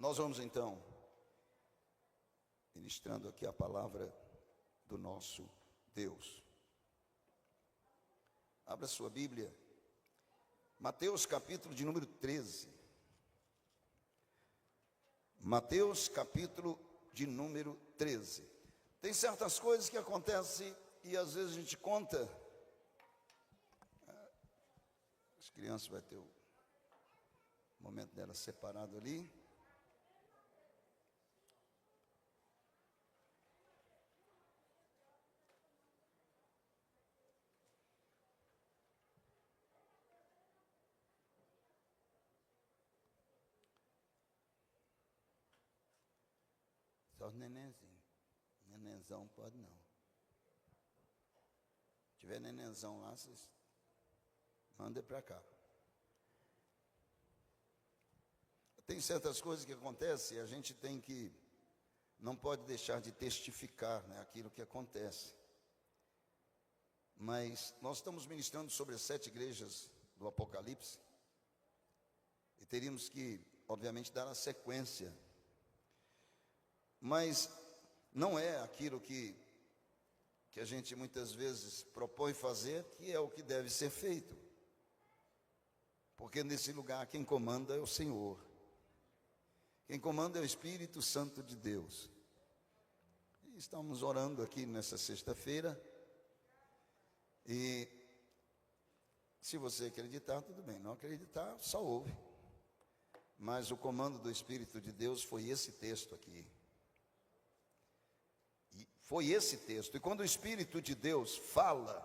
Nós vamos então, ministrando aqui a palavra do nosso Deus. Abra sua Bíblia, Mateus capítulo de número 13. Mateus capítulo de número 13. Tem certas coisas que acontecem e às vezes a gente conta. As crianças vão ter o momento delas separado ali. Só os nenenzinhos. Nenenzão pode não. Se tiver nenenzão lá, vocês mandem para cá. Tem certas coisas que acontecem e a gente não pode deixar de testificar, né, aquilo que acontece. Mas nós estamos ministrando sobre as 7 igrejas do Apocalipse e teríamos que, obviamente, dar a sequência. Mas não é aquilo que a gente muitas vezes propõe fazer, que é o que deve ser feito. Porque nesse lugar quem comanda é o Senhor. Quem comanda é o Espírito Santo de Deus. E estamos orando aqui nessa sexta-feira. E se você acreditar, tudo bem. Não acreditar, só ouve. Mas o comando do Espírito de Deus foi esse texto aqui. Foi esse texto. E quando o Espírito de Deus fala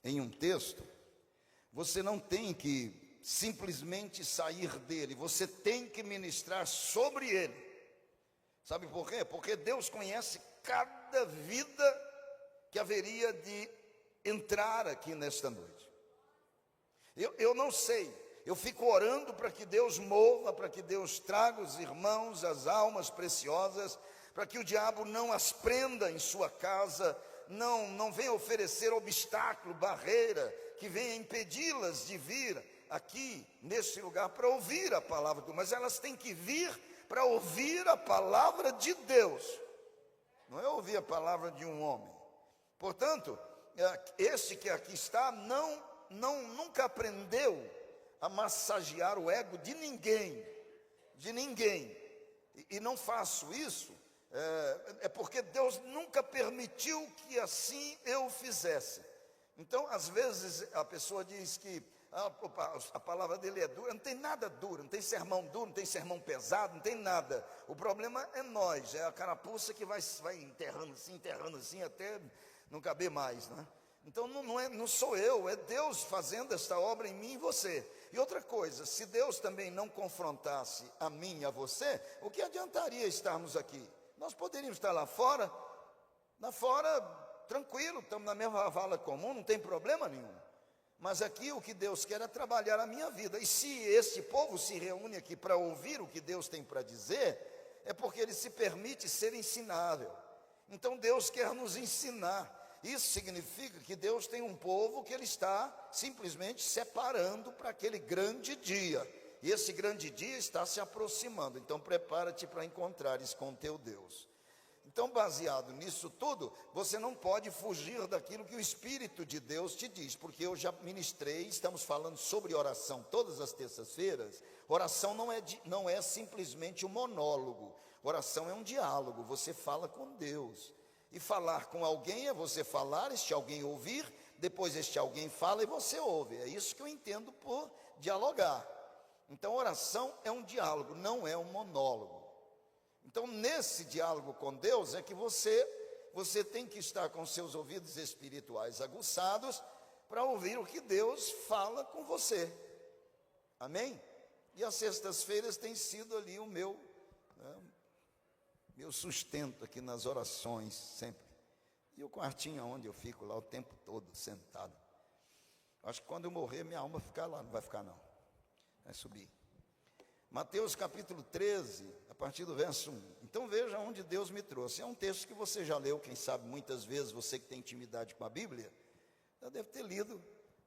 em um texto, você não tem que simplesmente sair dele, você tem que ministrar sobre ele. Sabe por quê? Porque Deus conhece cada vida que haveria de entrar aqui nesta noite. Eu não sei, eu fico orando para que Deus mova, para que Deus traga os irmãos, as almas preciosas, para que o diabo não as prenda em sua casa, não venha oferecer obstáculo, barreira, que venha impedi-las de vir aqui, nesse lugar, para ouvir a palavra de Deus. Mas elas têm que vir para ouvir a palavra de Deus, não é ouvir a palavra de um homem. Portanto, esse que aqui está, nunca aprendeu a massagear o ego de ninguém, e não faço isso, é porque Deus nunca permitiu que assim eu fizesse. Então, às vezes, a pessoa diz que a palavra dele é dura. Não tem nada duro, não tem sermão duro, não tem sermão pesado, não tem nada. O problema é nós, é a carapuça que vai enterrando assim, até não caber mais, né? Então, não sou eu, é Deus fazendo esta obra em mim e você. E outra coisa, se Deus também não confrontasse a mim e a você, o que adiantaria estarmos aqui? Nós poderíamos estar lá fora tranquilo, estamos na mesma vala comum, não tem problema nenhum. Mas aqui o que Deus quer é trabalhar a minha vida. E se esse povo se reúne aqui para ouvir o que Deus tem para dizer, é porque ele se permite ser ensinável. Então Deus quer nos ensinar. Isso significa que Deus tem um povo que ele está simplesmente separando para aquele grande dia. E esse grande dia está se aproximando. Então prepara-te para encontrares com teu Deus. Então, baseado nisso tudo, você não pode fugir daquilo que o Espírito de Deus te diz, porque eu já ministrei, estamos falando sobre oração todas as terças-feiras. Oração não é simplesmente um monólogo, oração é um diálogo, você fala com Deus. E falar com alguém é você falar, este alguém ouvir, depois este alguém fala e você ouve. É isso que eu entendo por dialogar. Então, oração é um diálogo, não é um monólogo. Então, nesse diálogo com Deus é que você tem que estar com seus ouvidos espirituais aguçados para ouvir o que Deus fala com você. Amém? E as sextas-feiras tem sido ali o meu sustento aqui nas orações, sempre. E o quartinho onde eu fico lá o tempo todo sentado. Acho que quando eu morrer, minha alma ficar lá, não vai ficar não. Vai subir. Mateus capítulo 13, a partir do verso 1. Então veja onde Deus me trouxe. É um texto que você já leu, quem sabe muitas vezes, você que tem intimidade com a Bíblia, já deve ter lido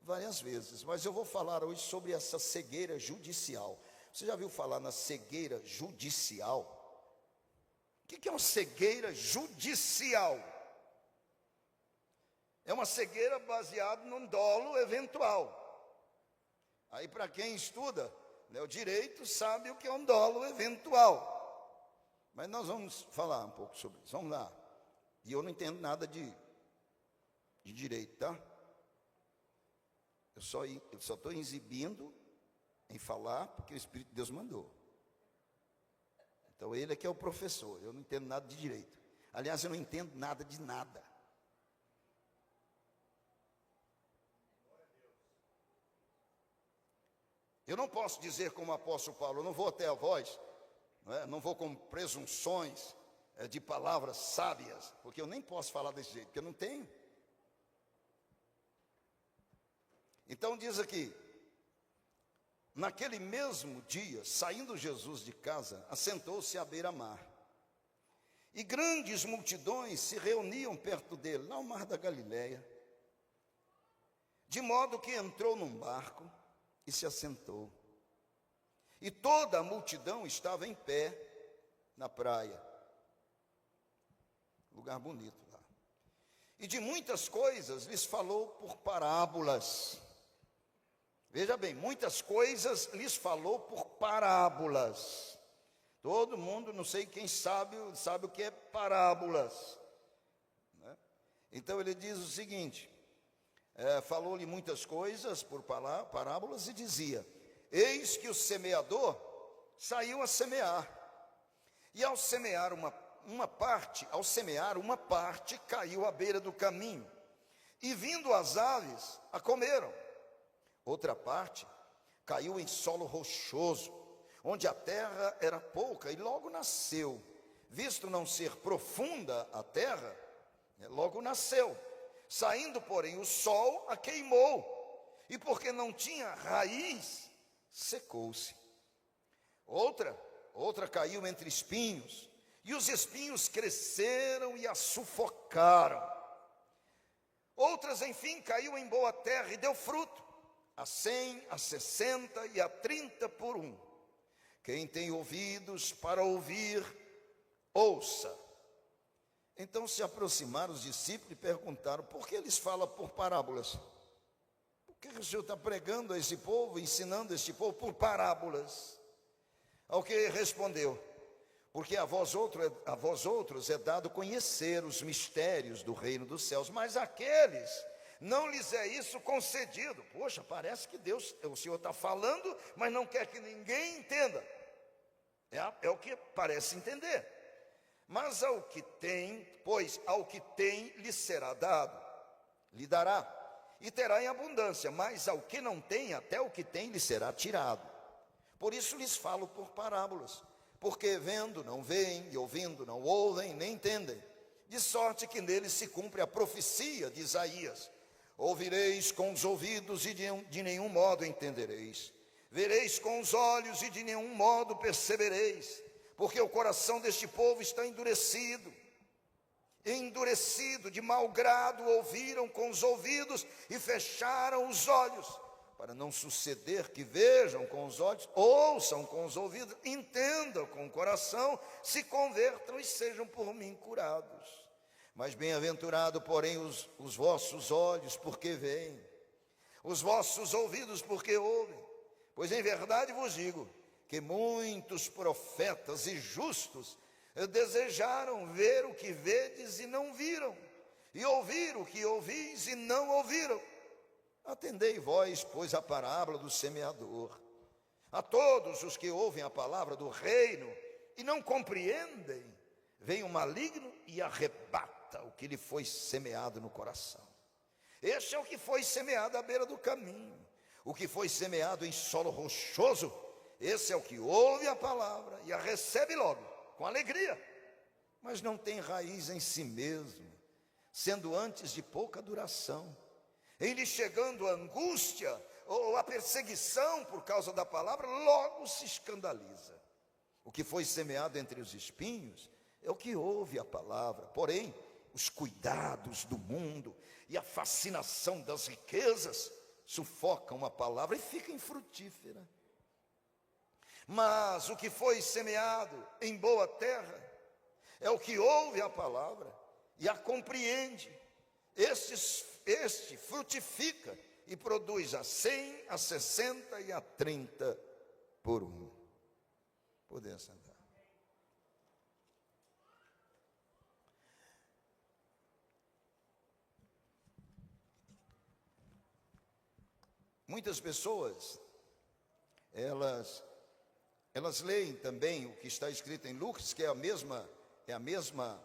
várias vezes. Mas eu vou falar hoje sobre essa cegueira judicial. Você já viu falar na cegueira judicial? O que é uma cegueira judicial? É uma cegueira baseada num dolo eventual. Aí, para quem estuda, né, o direito, sabe o que é um dolo eventual. Mas nós vamos falar um pouco sobre isso. Vamos lá. E eu não entendo nada de direito, tá? Eu só estou exibindo em falar porque o Espírito de Deus mandou. Então ele é que é o professor. Eu não entendo nada de direito. Aliás, eu não entendo nada de nada. Eu não posso dizer como o apóstolo Paulo, eu não vou até a voz, não vou com presunções de palavras sábias, porque eu nem posso falar desse jeito, porque eu não tenho. Então diz aqui, naquele mesmo dia, saindo Jesus de casa, assentou-se à beira-mar. E grandes multidões se reuniam perto dele, lá no mar da Galileia. De modo que entrou num barco e se assentou. E toda a multidão estava em pé na praia. Lugar bonito lá. E de muitas coisas lhes falou por parábolas. Veja bem, muitas coisas lhes falou por parábolas. Todo mundo, não sei quem sabe o que é parábolas, né? Então ele diz o seguinte, falou-lhe muitas coisas por parábolas e dizia, eis que o semeador saiu a semear. E ao semear uma parte caiu à beira do caminho, e vindo as aves a comeram. Outra parte caiu em solo rochoso, onde a terra era pouca, e logo nasceu. Visto não ser profunda a terra, logo nasceu. Saindo, porém, o sol a queimou, e porque não tinha raiz, secou-se. Outra caiu entre espinhos, e os espinhos cresceram e a sufocaram. Outras, enfim, caiu em boa terra e deu fruto, a 100, a 60 e a 30 por um. Quem tem ouvidos para ouvir, ouça. Então se aproximaram os discípulos e perguntaram, por que eles falam por parábolas? Por que o Senhor está pregando a esse povo, ensinando a esse povo por parábolas? Ao que respondeu, porque a vós outros é dado conhecer os mistérios do reino dos céus, mas aqueles não lhes é isso concedido. Poxa, parece que o Senhor está falando, mas não quer que ninguém entenda. É o que parece entender. Mas ao que tem lhe será dado, lhe dará, e terá em abundância. Mas ao que não tem, até o que tem lhe será tirado. Por isso lhes falo por parábolas, porque vendo não veem, e ouvindo não ouvem, nem entendem. De sorte que neles se cumpre a profecia de Isaías. Ouvireis com os ouvidos e de nenhum modo entendereis. Vereis com os olhos e de nenhum modo percebereis. Porque o coração deste povo está endurecido. De mau grado ouviram com os ouvidos e fecharam os olhos, para não suceder que vejam com os olhos, ouçam com os ouvidos, entendam com o coração, se convertam e sejam por mim curados. Mas bem-aventurado, porém, os vossos olhos, porque veem, os vossos ouvidos, porque ouvem. Pois em verdade vos digo, que muitos profetas e justos desejaram ver o que vedes e não viram, e ouvir o que ouvis e não ouviram. Atendei vós, pois, a parábola do semeador. A todos os que ouvem a palavra do reino e não compreendem, vem o maligno e arrebata o que lhe foi semeado no coração. Este é o que foi semeado à beira do caminho. O que foi semeado em solo rochoso, esse é o que ouve a palavra e a recebe logo, com alegria, mas não tem raiz em si mesmo, sendo antes de pouca duração. Em lhe chegando a angústia ou a perseguição por causa da palavra, logo se escandaliza. O que foi semeado entre os espinhos é o que ouve a palavra, porém, os cuidados do mundo e a fascinação das riquezas sufocam a palavra e fica infrutífera. Mas o que foi semeado em boa terra é o que ouve a palavra e a compreende. Este frutifica e produz a 100, a 60 e a 30 por um. Poder sentar. Muitas pessoas, elas leem também o que está escrito em Lucas, que é a mesma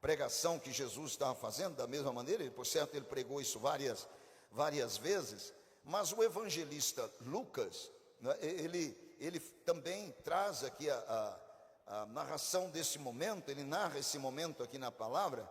pregação que Jesus estava fazendo, da mesma maneira. Por certo, ele pregou isso várias vezes, mas o evangelista Lucas, né, ele também traz aqui a narração desse momento. Ele narra esse momento aqui na palavra,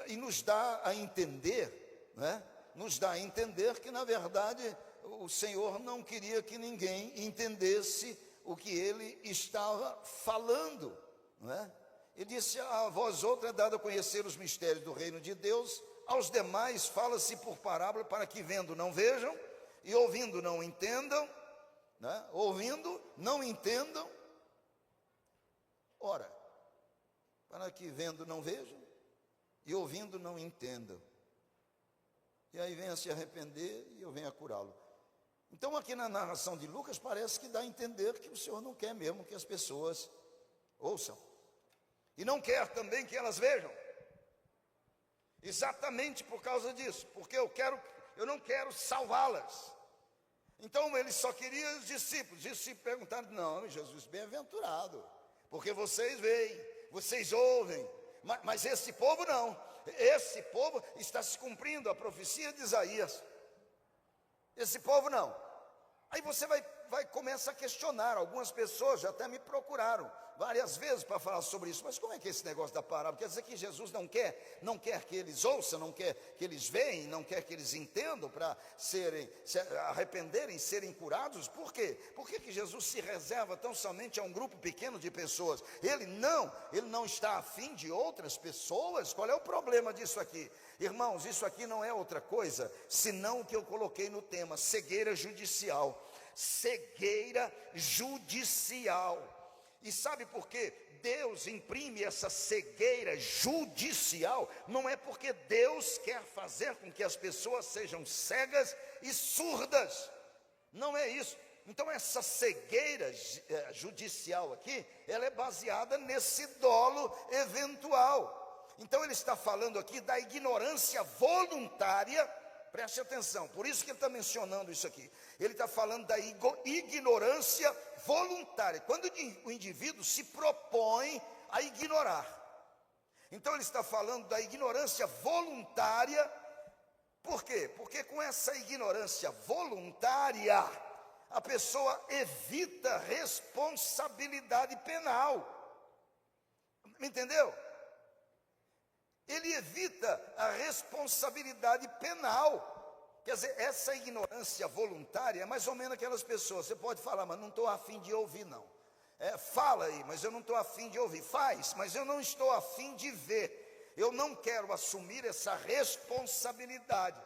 e nos dá a entender, né? Nos dá a entender que, na verdade, o Senhor não queria que ninguém entendesse o que ele estava falando, não é? Ele disse: a vós outra é dado a conhecer os mistérios do reino de Deus, aos demais fala-se por parábola, para que vendo não vejam, e ouvindo não entendam, né? Ouvindo não entendam. Ora, para que vendo não vejam, e ouvindo não entendam. E aí venha se arrepender e eu venha curá-lo. Então aqui na narração de Lucas parece que dá a entender que o Senhor não quer mesmo que as pessoas ouçam. E não quer também que elas vejam. Exatamente por causa disso. Porque eu não quero salvá-las. Então ele só queria os discípulos. Os discípulos perguntaram: não, Jesus, bem-aventurado, porque vocês veem, vocês ouvem, mas esse povo não. Esse povo está se cumprindo a profecia de Isaías. Esse povo não. Aí você vai começar a questionar. Algumas pessoas já até me procuraram várias vezes para falar sobre isso. Mas como é que é esse negócio da parábola? Quer dizer que Jesus não quer que eles ouçam, não quer que eles vejam, não quer que eles entendam para se arrependerem, serem curados? Por quê? Por que Jesus se reserva tão somente a um grupo pequeno de pessoas? Ele não está afim de outras pessoas? Qual é o problema disso aqui? Irmãos, isso aqui não é outra coisa senão o que eu coloquei no tema: cegueira judicial. Cegueira judicial. E sabe por quê Deus imprime essa cegueira judicial? Não é porque Deus quer fazer com que as pessoas sejam cegas e surdas. Não é isso. Então essa cegueira judicial aqui, ela é baseada nesse dolo eventual. Então ele está falando aqui da ignorância voluntária. Preste atenção, por isso que ele está mencionando isso aqui. Ele está falando da ignorância voluntária, quando o indivíduo se propõe a ignorar. Então ele está falando da ignorância voluntária. Por quê? Porque com essa ignorância voluntária, a pessoa evita responsabilidade penal. Me entendeu? Ele evita a responsabilidade penal. Quer dizer, essa ignorância voluntária é mais ou menos aquelas pessoas. Você pode falar: mas não estou afim de ouvir não. Fala aí, mas eu não estou afim de ouvir. Faz, mas eu não estou afim de ver. Eu não quero assumir essa responsabilidade.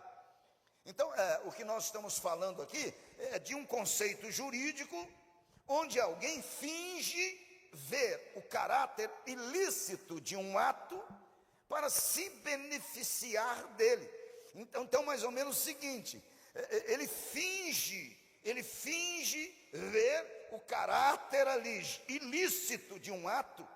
Então, o que nós estamos falando aqui é de um conceito jurídico, onde alguém finge ver o caráter ilícito de um ato para se beneficiar dele. Então, mais ou menos o seguinte: ele finge ver o caráter ali ilícito de um ato,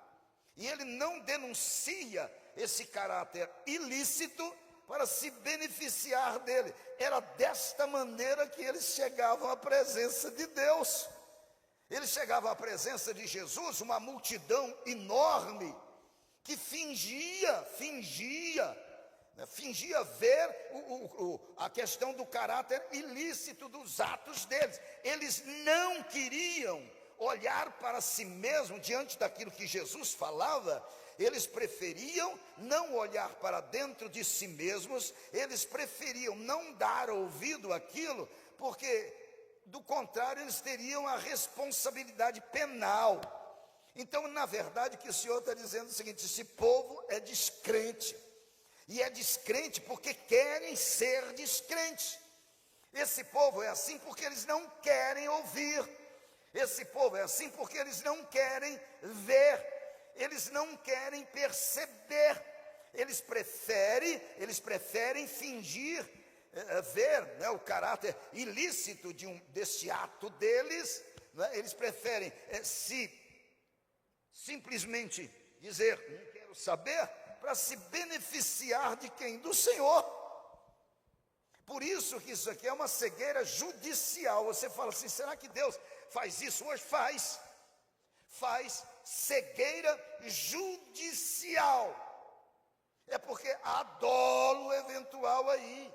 e ele não denuncia esse caráter ilícito para se beneficiar dele. Era desta maneira que eles chegavam à presença de Deus. Eles chegavam à presença de Jesus, uma multidão enorme, que fingia ver a questão do caráter ilícito dos atos deles. Eles não queriam olhar para si mesmo diante daquilo que Jesus falava. Eles preferiam não olhar para dentro de si mesmos. Eles preferiam não dar ouvido àquilo, porque do contrário eles teriam a responsabilidade penal. Então, na verdade, o que o Senhor está dizendo é o seguinte: esse povo é descrente. E é descrente porque querem ser descrentes. Esse povo é assim porque eles não querem ouvir. Esse povo é assim porque eles não querem ver, eles não querem perceber, eles preferem fingir ver, né, o caráter ilícito desse ato deles, né? Eles preferem simplesmente dizer, não quero saber, para se beneficiar de quem? Do Senhor. Por isso que isso aqui é uma cegueira judicial. Você fala assim, será que Deus faz isso hoje? Faz cegueira judicial. É porque há dolo eventual aí.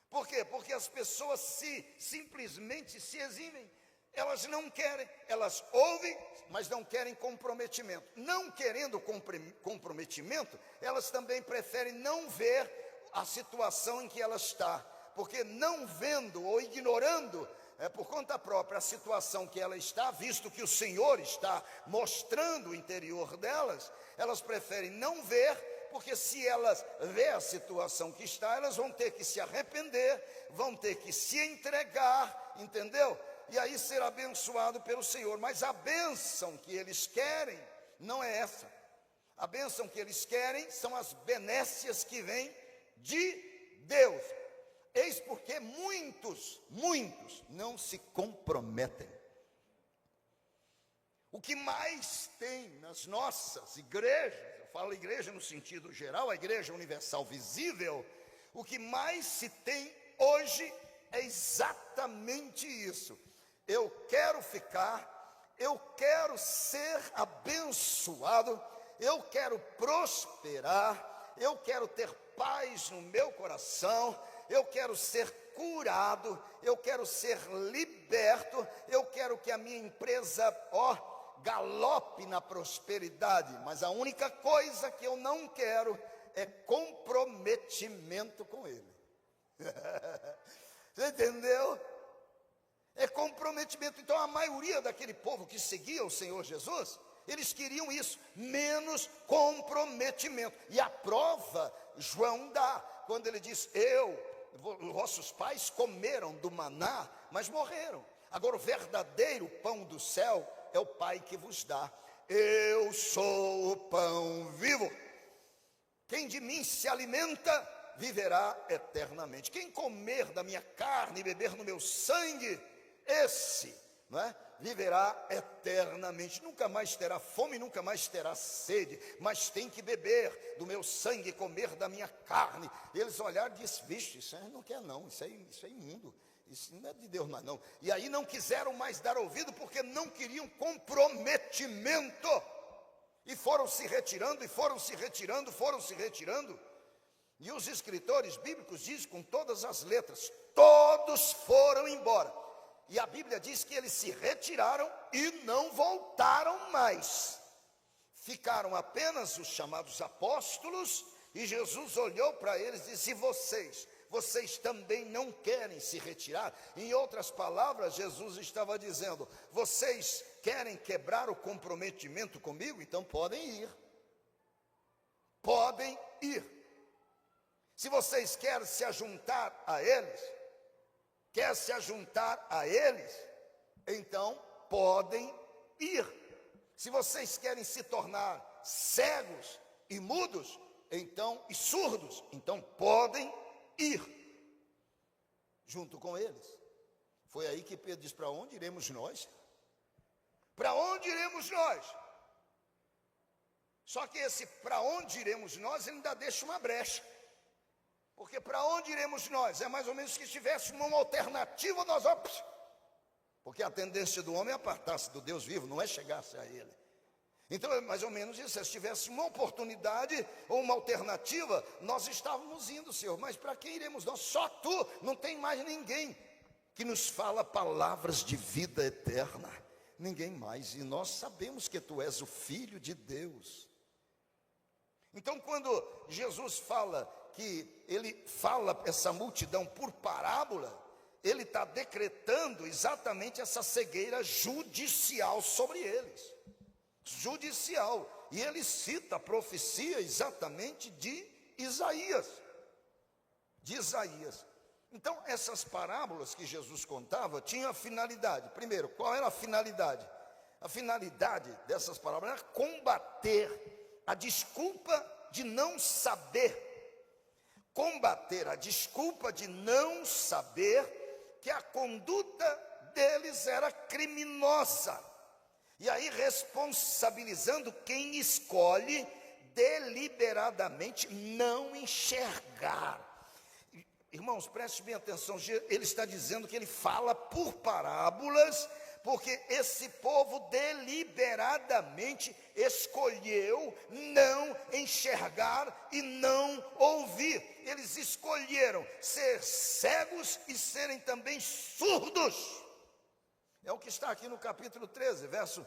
Por quê? Porque as pessoas simplesmente se eximem. Elas não querem, elas ouvem, mas não querem comprometimento. Não querendo comprometimento, elas também preferem não ver a situação em que ela está. Porque não vendo ou ignorando por conta própria a situação que ela está, visto que o Senhor está mostrando o interior delas, elas preferem não ver, porque se elas vê a situação que está, elas vão ter que se arrepender, vão ter que se entregar, entendeu? E aí ser abençoado pelo Senhor. Mas a bênção que eles querem não é essa. A bênção que eles querem são as benécias que vêm de Deus. Eis porque muitos não se comprometem. O que mais tem nas nossas igrejas, eu falo igreja no sentido geral, a igreja universal visível, o que mais se tem hoje é exatamente isso. Eu quero ficar, eu quero ser abençoado, eu quero prosperar, eu quero ter paz no meu coração, eu quero ser curado, eu quero ser liberto, eu quero que a minha empresa, galope na prosperidade, mas a única coisa que eu não quero é comprometimento com ele. Você entendeu? É comprometimento. Então a maioria daquele povo que seguia o Senhor Jesus, eles queriam isso, menos comprometimento. E a prova João dá, quando ele diz, vossos pais comeram do maná, mas morreram. Agora o verdadeiro pão do céu é o Pai que vos dá. Eu sou o pão vivo. Quem de mim se alimenta, viverá eternamente. Quem comer da minha carne e beber no meu sangue, esse, não é, viverá eternamente. Nunca mais terá fome, nunca mais terá sede, mas tem que beber do meu sangue, comer da minha carne. Eles olharam e disseram, vixe, isso aí não quer não, isso é imundo, isso não é de Deus mais não. E aí não quiseram mais dar ouvido, porque não queriam comprometimento. E foram se retirando, E os escritores bíblicos dizem com todas as letras, todos foram embora. E a Bíblia diz que eles se retiraram e não voltaram mais. Ficaram apenas os chamados apóstolos, e Jesus olhou para eles e disse, vocês também não querem se retirar? Em outras palavras, Jesus estava dizendo, vocês querem quebrar o comprometimento comigo? Então podem ir. Podem ir. Se vocês querem se ajuntar a eles, então podem ir. Se vocês querem se tornar cegos e mudos, e surdos, então podem ir junto com eles. Foi aí que Pedro diz, para onde iremos nós? Para onde iremos nós? Só que esse para onde iremos nós, ele ainda deixa uma brecha. Porque para onde iremos nós? É mais ou menos que se tivesse uma alternativa, nós vamos. Porque a tendência do homem é apartar-se do Deus vivo, não é chegar-se a ele. Então é mais ou menos isso, se tivesse uma oportunidade ou uma alternativa, nós estávamos indo, Senhor. Mas para quem iremos nós? Só tu, não tem mais ninguém que nos fala palavras de vida eterna. Ninguém mais, e nós sabemos que tu és o Filho de Deus. Então quando Jesus fala que ele fala essa multidão por parábola, ele está decretando exatamente essa cegueira judicial sobre eles. Judicial. E ele cita a profecia exatamente de Isaías. Então, essas parábolas que Jesus contava tinham a finalidade. Primeiro, qual era a finalidade? A finalidade dessas parábolas era combater a desculpa de não saber. Combater a desculpa de não saber que a conduta deles era criminosa. E aí responsabilizando quem escolhe deliberadamente não enxergar. Irmãos, preste bem atenção, ele está dizendo que ele fala por parábolas, porque esse povo deliberadamente escolheu não enxergar e não ouvir. Eles escolheram ser cegos e serem também surdos. É o que está aqui no capítulo 13, verso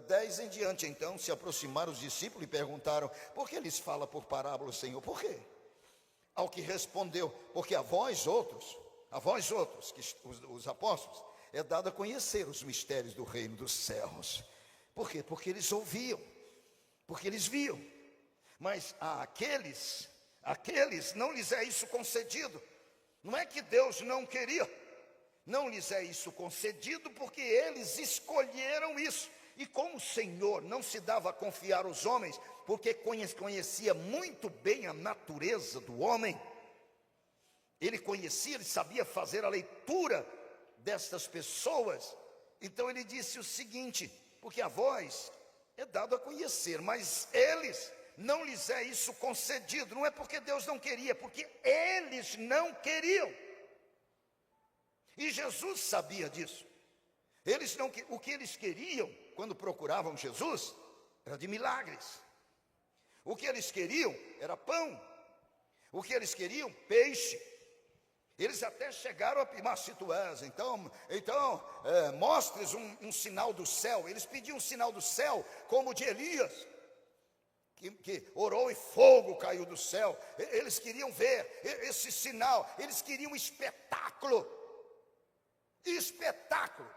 10 em diante. Então se aproximaram os discípulos e perguntaram: por que eles falam por parábolas, Senhor? Por quê? Ao que respondeu: porque a vós outros, os apóstolos, é dado a conhecer os mistérios do reino dos céus. Por quê? Porque eles ouviam, porque eles viam. Mas àqueles não lhes é isso concedido. Não é que Deus não queria, não lhes é isso concedido, porque eles escolheram isso. E como o Senhor não se dava a confiar aos homens, porque conhecia muito bem a natureza do homem, ele sabia fazer a leitura destas pessoas. Então ele disse o seguinte: porque a vós é dado a conhecer, mas eles não lhes é isso concedido. Não é porque Deus não queria, porque eles não queriam. E Jesus sabia disso. O que eles queriam quando procuravam Jesus era de milagres. O que eles queriam era pão. O que eles queriam, peixe. Eles até chegaram a pedir: se tu és, então mostres um sinal do céu. Eles pediam um sinal do céu, como o de Elias, que orou e fogo caiu do céu. Eles queriam ver esse sinal, eles queriam espetáculo. Espetáculo.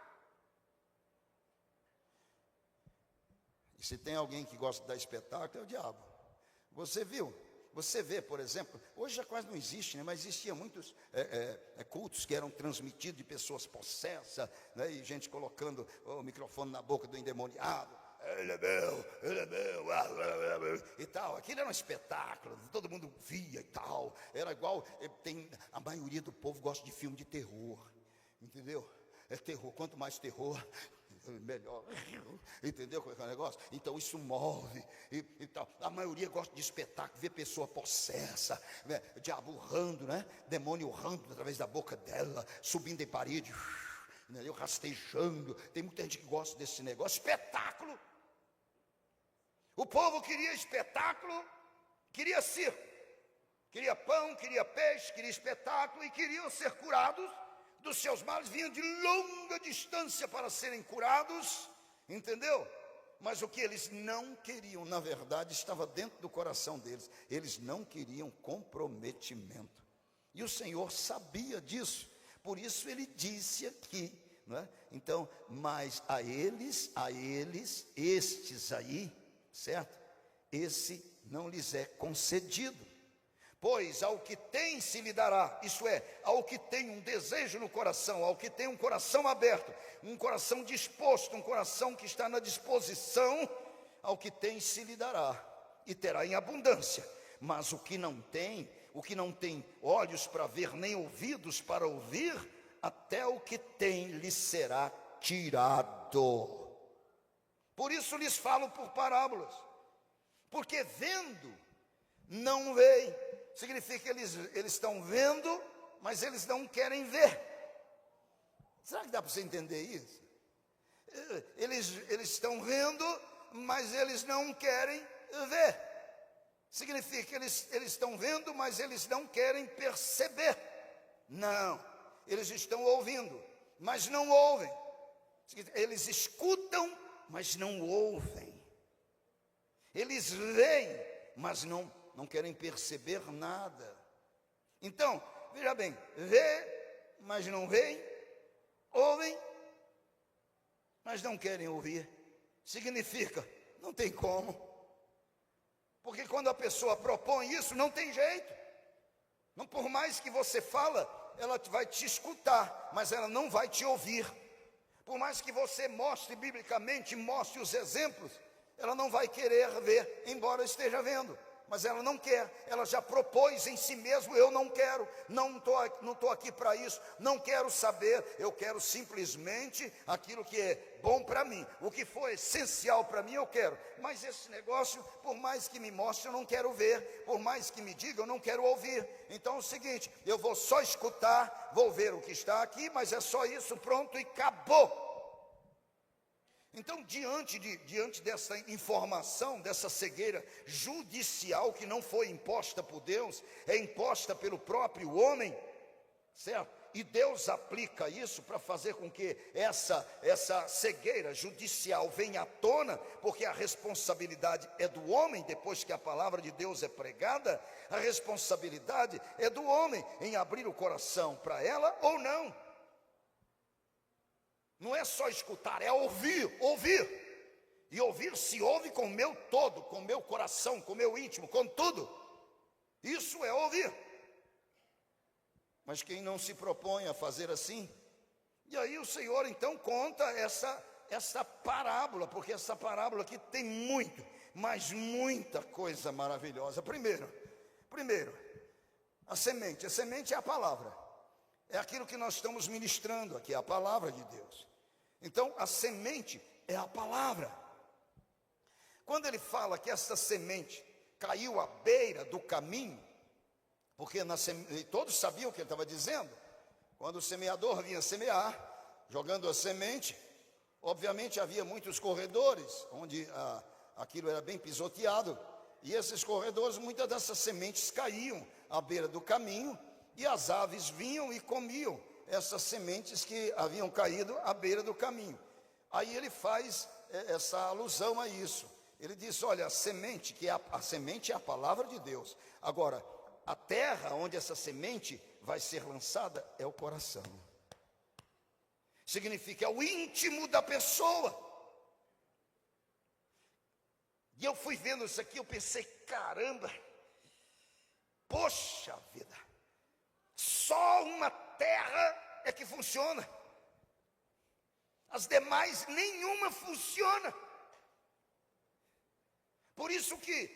E se tem alguém que gosta de dar espetáculo, é o diabo. Você vê, por exemplo, hoje já quase não existe, né, mas existiam muitos cultos que eram transmitidos de pessoas possessas, né, e gente colocando o microfone na boca do endemoniado. Ele é meu, e tal. Aquilo era um espetáculo, todo mundo via e tal. Era igual, a maioria do povo gosta de filme de terror, entendeu? É terror, quanto mais terror, melhor, entendeu como é que é o negócio? Então isso move e tal. A maioria gosta de espetáculo, ver pessoa possessa, né? Diabo urrando, né? Demônio urrando através da boca dela, subindo em parede, né? Rastejando. Tem muita gente que gosta desse negócio. Espetáculo. O povo queria espetáculo, queria circo, queria pão, queria peixe, queria espetáculo, e queriam ser curados dos seus males. Vinham de longa distância para serem curados, entendeu? Mas o que eles não queriam, na verdade, estava dentro do coração deles. Eles não queriam comprometimento. E o Senhor sabia disso. Por isso ele disse aqui, não é? Então, mas a eles, estes aí, certo? Esse não lhes é concedido. Pois ao que tem se lhe dará, isto é, ao que tem um desejo no coração, ao que tem um coração aberto, um coração disposto, um coração que está na disposição, ao que tem se lhe dará, e terá em abundância. Mas o que não tem olhos para ver, nem ouvidos para ouvir, até o que tem lhe será tirado. Por isso lhes falo por parábolas, porque vendo, não veem. Significa que eles estão vendo, mas eles não querem ver. Será que dá para você entender isso? Eles estão vendo, mas eles não querem ver. Significa que eles estão vendo, mas eles não querem perceber. Não, eles estão ouvindo, mas não ouvem. Eles escutam, mas não ouvem. Eles veem, mas não querem perceber nada. Então, veja bem, vê, mas não veem, ouvem, mas não querem ouvir. Significa, não tem como. Porque quando a pessoa propõe isso, não tem jeito. Não, por mais que você fala, ela vai te escutar, mas ela não vai te ouvir. Por mais que você mostre biblicamente, mostre os exemplos, ela não vai querer ver, embora esteja vendo. Mas ela não quer, ela já propôs em si mesmo: eu não quero, não estou aqui para isso, não quero saber, eu quero simplesmente aquilo que é bom para mim, o que for essencial para mim eu quero, mas esse negócio, por mais que me mostre, eu não quero ver, por mais que me diga, eu não quero ouvir. Então é o seguinte, eu vou só escutar, vou ver o que está aqui, mas é só isso, pronto e acabou. Então, diante dessa informação, dessa cegueira judicial que não foi imposta por Deus, é imposta pelo próprio homem, certo? E Deus aplica isso para fazer com que essa cegueira judicial venha à tona, porque a responsabilidade é do homem. Depois que a palavra de Deus é pregada, a responsabilidade é do homem em abrir o coração para ela ou não. Não é só escutar, é ouvir. E ouvir se ouve com o meu todo, com o meu coração, com o meu íntimo, com tudo. Isso é ouvir. Mas quem não se propõe a fazer assim? E aí o Senhor então conta essa parábola, porque essa parábola aqui tem muito, mas muita coisa maravilhosa. Primeiro, a semente é a palavra. É aquilo que nós estamos ministrando aqui, a palavra de Deus. Então, a semente é a palavra. Quando ele fala que essa semente caiu à beira do caminho, porque todos sabiam o que ele estava dizendo. Quando o semeador vinha semear, jogando a semente, obviamente havia muitos corredores, onde aquilo era bem pisoteado, e esses corredores, muitas dessas sementes caíam à beira do caminho, e as aves vinham e comiam essas sementes que haviam caído à beira do caminho. Aí ele faz essa alusão a isso. Ele diz: olha, a semente é a palavra de Deus. Agora, a terra onde essa semente vai ser lançada é o coração. Significa, é o íntimo da pessoa. E eu fui vendo isso aqui, eu pensei: caramba, poxa vida, só uma terra é que funciona, as demais nenhuma funciona. Por isso que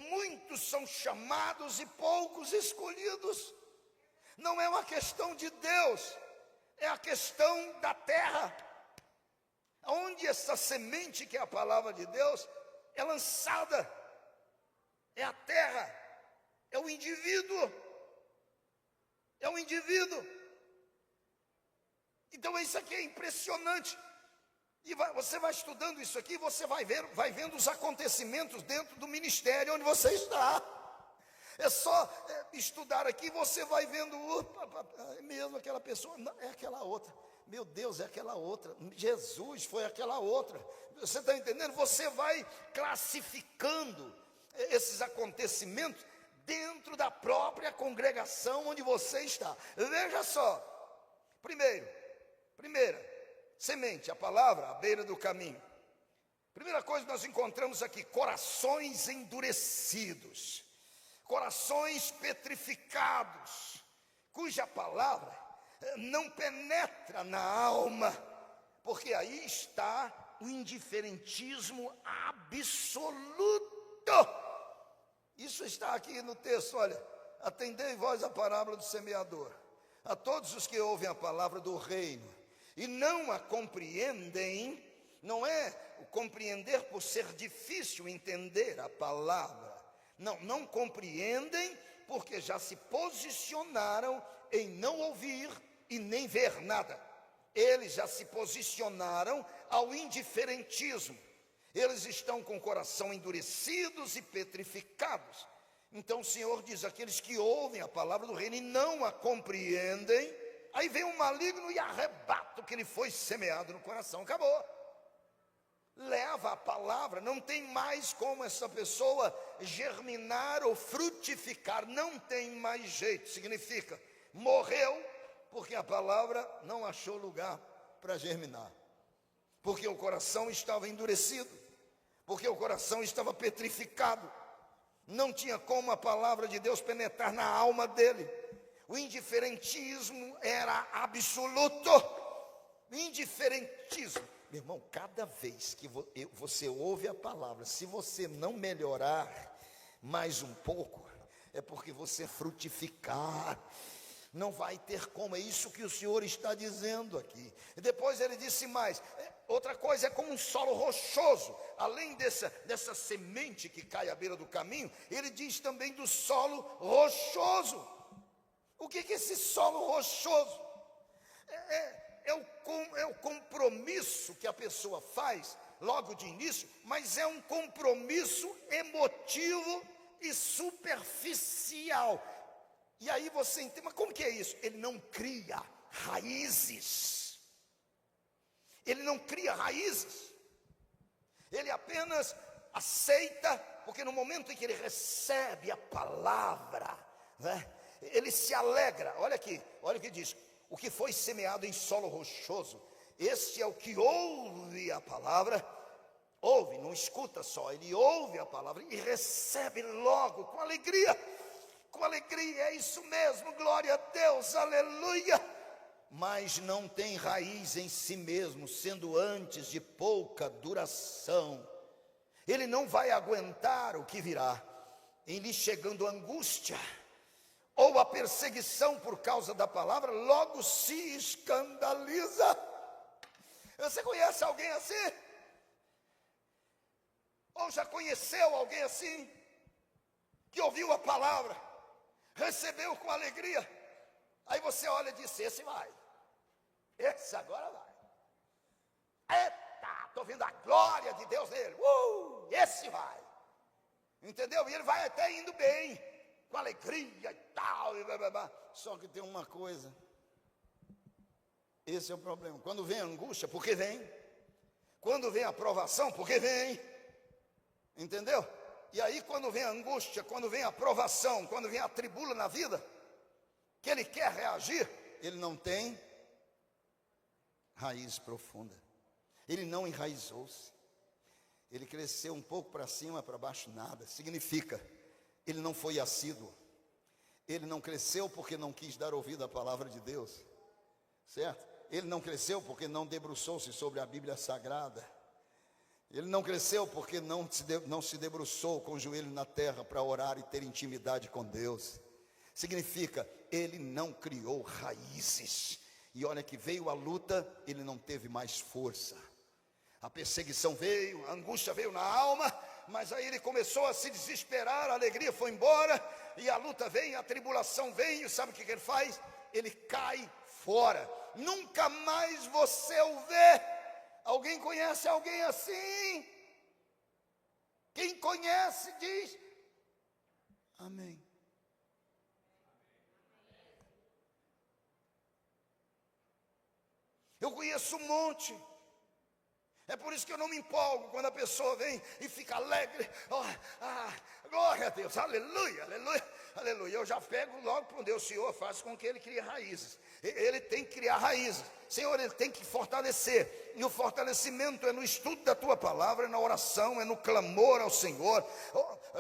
muitos são chamados e poucos escolhidos. Não é uma questão de Deus, é a questão da terra, onde essa semente que é a palavra de Deus é lançada. É a terra, é o indivíduo. É um indivíduo. Então isso aqui é impressionante. E você vai estudando isso aqui, você vai vendo os acontecimentos dentro do ministério onde você está. É só estudar aqui, você vai vendo, é mesmo aquela pessoa, não, é aquela outra. Meu Deus, é aquela outra. Jesus foi aquela outra. Você está entendendo? Você vai classificando esses acontecimentos dentro da própria congregação onde você está. Veja só, primeira, semente, a palavra, à beira do caminho. Primeira coisa que nós encontramos aqui: corações endurecidos, corações petrificados, cuja palavra não penetra na alma, porque aí está o indiferentismo absoluto. Isso está aqui no texto, olha: atendei vós a parábola do semeador. A todos os que ouvem a palavra do reino e não a compreendem, não é o compreender por ser difícil entender a palavra. Não compreendem porque já se posicionaram em não ouvir e nem ver nada. Eles já se posicionaram ao indiferentismo. Eles estão com o coração endurecidos e petrificados. Então o Senhor diz: aqueles que ouvem a palavra do reino e não a compreendem, aí vem um maligno e arrebata o que lhe foi semeado no coração. Acabou. Leva a palavra, não tem mais como essa pessoa germinar ou frutificar, não tem mais jeito. Significa, morreu, porque a palavra não achou lugar para germinar, porque o coração estava endurecido, porque o coração estava petrificado. Não tinha como a palavra de Deus penetrar na alma dele. O indiferentismo era absoluto. Indiferentismo. Meu irmão, cada vez que você ouve a palavra, se você não melhorar mais um pouco, é porque você frutificar. Não vai ter como, é isso que o Senhor está dizendo aqui. E depois ele disse mais, outra coisa, é como um solo rochoso. Além dessa semente que cai à beira do caminho, ele diz também do solo rochoso. O que é esse solo rochoso? É o compromisso que a pessoa faz logo de início, mas é um compromisso emotivo e superficial. E aí você entende, mas como que é isso? Ele não cria raízes. Ele não cria raízes. Ele apenas aceita, porque no momento em que ele recebe a palavra, né, ele se alegra. Olha aqui, olha o que diz. O que foi semeado em solo rochoso, este é o que ouve a palavra. Ouve, não escuta só, ele ouve a palavra e recebe logo com alegria. Com alegria, é isso mesmo, glória a Deus, aleluia. Mas não tem raiz em si mesmo, sendo antes de pouca duração. Ele não vai aguentar o que virá. Em lhe chegando a angústia ou a perseguição por causa da palavra, logo se escandaliza. Você conhece alguém assim? Ou já conheceu alguém assim? Que ouviu a palavra, recebeu com alegria, aí você olha e diz, esse vai, esse agora vai. Eita, estou vendo a glória de Deus nele, esse vai. Entendeu? E ele vai até indo bem, com alegria e tal, e blá, blá, blá. Só que tem uma coisa, esse é o problema. Quando vem a angústia, porque vem. Quando vem a provação, porque vem. Entendeu? E aí quando vem a angústia, quando vem a provação, quando vem a tribula na vida, que ele quer reagir, ele não tem raiz profunda. Ele não enraizou-se. Ele cresceu um pouco para cima, para baixo, nada. Significa, ele não foi assíduo. Ele não cresceu porque não quis dar ouvido à palavra de Deus. Certo? Ele não cresceu porque não debruçou-se sobre a Bíblia Sagrada. Ele não cresceu porque não se debruçou com o joelho na terra para orar e ter intimidade com Deus. Significa, ele não criou raízes. E olha que veio a luta, ele não teve mais força. A perseguição veio, a angústia veio na alma, mas aí ele começou a se desesperar, a alegria foi embora, e a luta vem, a tribulação vem, e sabe o que ele faz? Ele cai fora. Nunca mais você o vê. Alguém conhece alguém assim? Quem conhece diz amém. Eu conheço um monte. É por isso que eu não me empolgo quando a pessoa vem e fica alegre. Glória a Deus, aleluia, aleluia, aleluia. Eu já pego logo para onde o Senhor faz com que ele crie raízes. Ele tem que criar raízes. Senhor, ele tem que fortalecer. E o fortalecimento é no estudo da tua palavra, é na oração, é no clamor ao Senhor.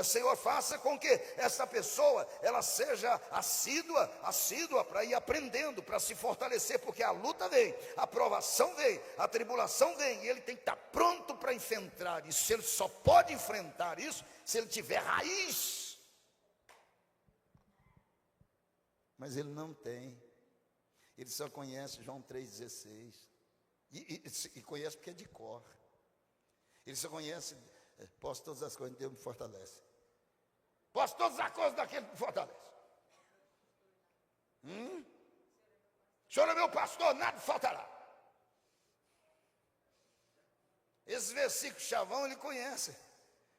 Senhor, faça com que essa pessoa, ela seja assídua para ir aprendendo, para se fortalecer, porque a luta vem, a provação vem, a tribulação vem, e ele tem que estar pronto para enfrentar isso. Ele só pode enfrentar isso se ele tiver raiz. Mas ele não tem. Ele só conhece João 3,16. E conhece porque é de cor. Ele só conhece, posso todas as coisas, Deus me fortalece. Posso todas as coisas daquele que me fortalece. O Senhor é meu pastor, nada faltará. Esses versículos chavão ele conhece.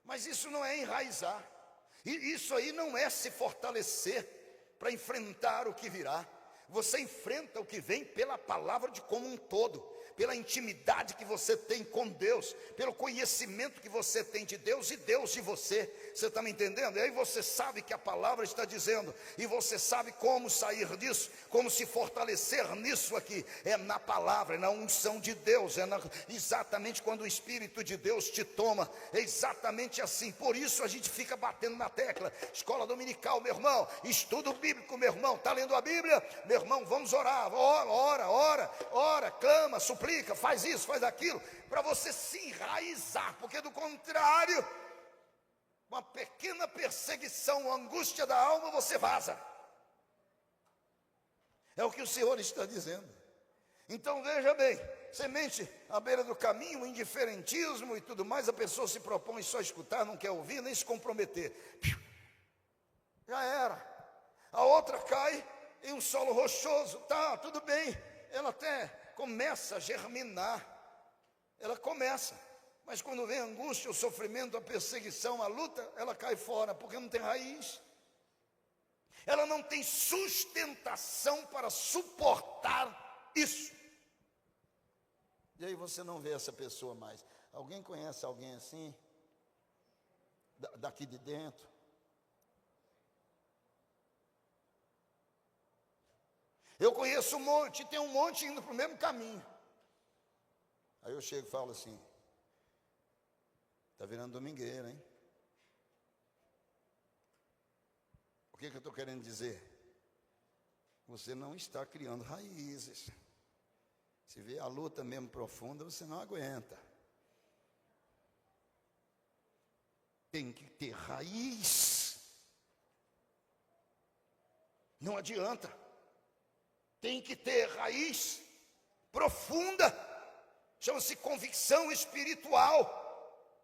Mas isso não é enraizar. E isso aí não é se fortalecer para enfrentar o que virá. Você enfrenta o que vem pela palavra de como um todo. pela intimidade que você tem com Deus, pelo conhecimento que você tem de Deus e Deus de você. Você está me entendendo? E aí você sabe que a palavra está dizendo, e você sabe como sair disso, como se fortalecer nisso aqui. É na palavra, é na unção de Deus, exatamente quando o Espírito de Deus te toma, é exatamente assim. Por isso a gente fica batendo na tecla. Escola dominical, meu irmão, estudo bíblico, meu irmão, está lendo a Bíblia? Meu irmão, vamos orar, ora, clama, suplica, faz isso, faz aquilo, para você se enraizar, porque do contrário, uma pequena perseguição, uma angústia da alma, você vaza. É o que o Senhor está dizendo. Então veja bem, semente à beira do caminho, indiferentismo e tudo mais, a pessoa se propõe só escutar, não quer ouvir, nem se comprometer. Já era. A outra cai em um solo rochoso, tá, tudo bem, ela até começa a germinar, ela começa, mas quando vem a angústia, o sofrimento, a perseguição, a luta, ela cai fora, porque não tem raiz, ela não tem sustentação para suportar isso, e aí você não vê essa pessoa mais. Alguém conhece alguém assim, daqui de dentro? Eu conheço um monte, tem um monte indo para o mesmo caminho. Aí eu chego e falo assim, está virando domingueira, hein? O que eu estou querendo dizer? Você não está criando raízes. Se vê a luta mesmo profunda, você não aguenta. Tem que ter raiz. Não adianta. Tem que ter raiz profunda, chama-se convicção espiritual.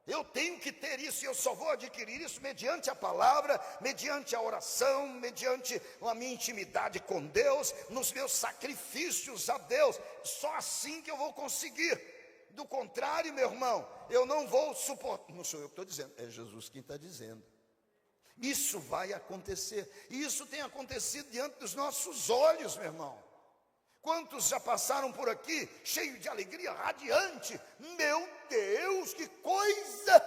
Eu tenho que ter isso, e eu só vou adquirir isso mediante a palavra, mediante a oração, mediante a minha intimidade com Deus, nos meus sacrifícios a Deus. Só assim que eu vou conseguir. Do contrário, meu irmão, eu não vou suportar. Não sou eu que estou dizendo, é Jesus quem está dizendo. Isso vai acontecer, e isso tem acontecido diante dos nossos olhos, meu irmão. Quantos já passaram por aqui, cheio de alegria, radiante? Meu Deus, que coisa!